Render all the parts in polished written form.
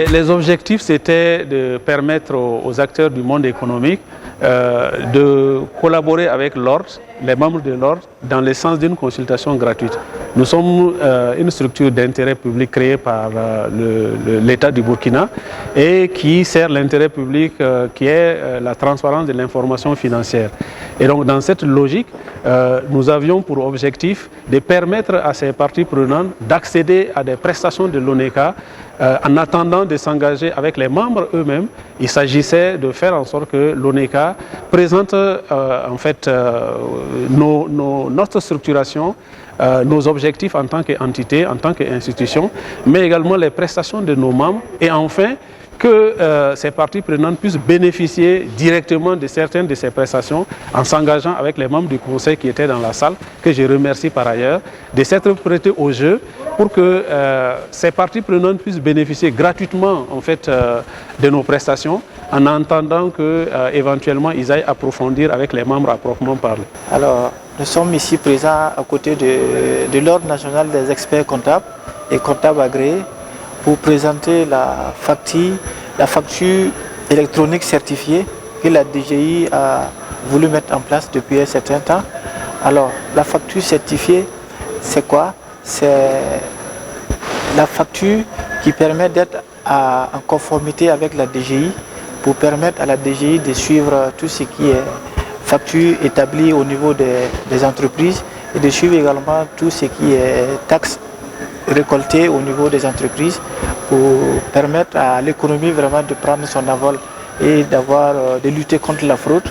Les objectifs, c'était de permettre aux acteurs du monde économique de collaborer avec l'ordre, les membres de l'ordre, dans le sens d'une consultation gratuite. Nous sommes une structure d'intérêt public créée par l'État du Burkina et qui sert l'intérêt public qui est la transparence de l'information financière. Et donc dans cette logique, nous avions pour objectif de permettre à ces parties prenantes d'accéder à des prestations de l'ONECA en attendant de s'engager avec les membres eux-mêmes. Il s'agissait de faire en sorte que l'ONECA présente en fait notre structuration, nos objectifs en tant qu'entité, en tant qu'institution, mais également les prestations de nos membres et enfin que ces parties prenantes puissent bénéficier directement de certaines de ces prestations en s'engageant avec les membres du conseil qui étaient dans la salle, que je remercie par ailleurs, de s'être prêtés au jeu pour que ces parties prenantes puissent bénéficier gratuitement en fait, de nos prestations en entendant qu'éventuellement ils aillent approfondir avec les membres à proprement parler. Alors, nous sommes ici présents à côté de l'Ordre national des experts comptables et comptables agréés pour présenter la facture électronique certifiée que la DGI a voulu mettre en place depuis un certain temps. Alors, la facture certifiée, c'est quoi? C'est la facture qui permet d'être en conformité avec la DGI pour permettre à la DGI de suivre tout ce qui est facture établie au niveau des entreprises et de suivre également tout ce qui est taxes récoltées au niveau des entreprises pour permettre à l'économie vraiment de prendre son envol et de lutter contre la fraude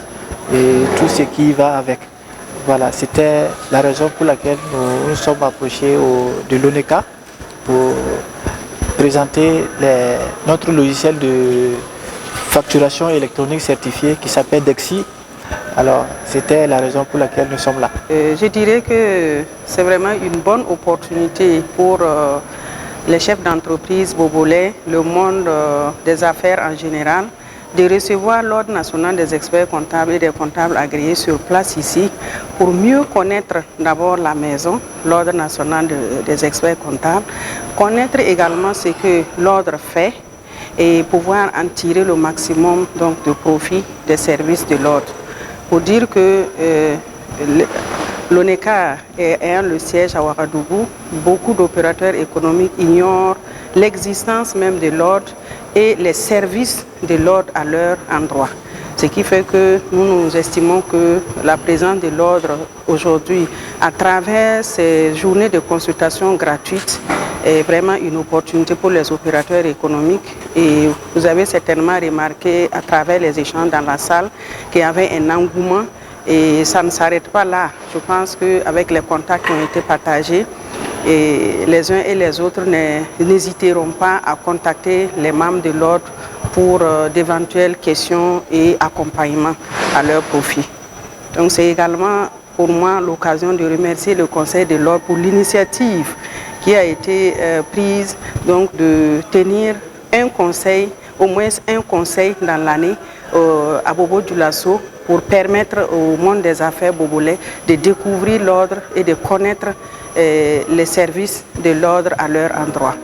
et tout ce qui va avec. Voilà, c'était la raison pour laquelle nous nous sommes approchés de l'ONECA pour présenter notre logiciel de facturation électronique certifiée qui s'appelle DEXI. Alors, c'était la raison pour laquelle nous sommes là. Je dirais que c'est vraiment une bonne opportunité pour les chefs d'entreprise bobolais, le monde des affaires en général, de recevoir l'Ordre national des experts comptables et des comptables agréés sur place ici pour mieux connaître d'abord la maison, l'Ordre national des experts comptables, connaître également ce que l'Ordre fait et pouvoir en tirer le maximum donc, de profit des services de l'Ordre. Pour dire que l'ONECA ayant le siège à Ouagadougou, beaucoup d'opérateurs économiques ignorent l'existence même de l'ordre et les services de l'ordre à leur endroit. Ce qui fait que nous estimons que la présence de l'ordre aujourd'hui, à travers ces journées de consultation gratuites, est vraiment une opportunité pour les opérateurs économiques. Et vous avez certainement remarqué à travers les échanges dans la salle qu'il y avait un engouement et ça ne s'arrête pas là. Je pense qu'avec les contacts qui ont été partagés, et les uns et les autres n'hésiteront pas à contacter les membres de l'ordre pour d'éventuelles questions et accompagnement à leur profit. Donc c'est également pour moi l'occasion de remercier le Conseil de l'ordre pour l'initiative qui a été prise donc de tenir un conseil, au moins un conseil dans l'année à Bobo-Dioulasso pour permettre au monde des affaires bobolais de découvrir l'ordre et de connaître les services de l'ordre à leur endroit.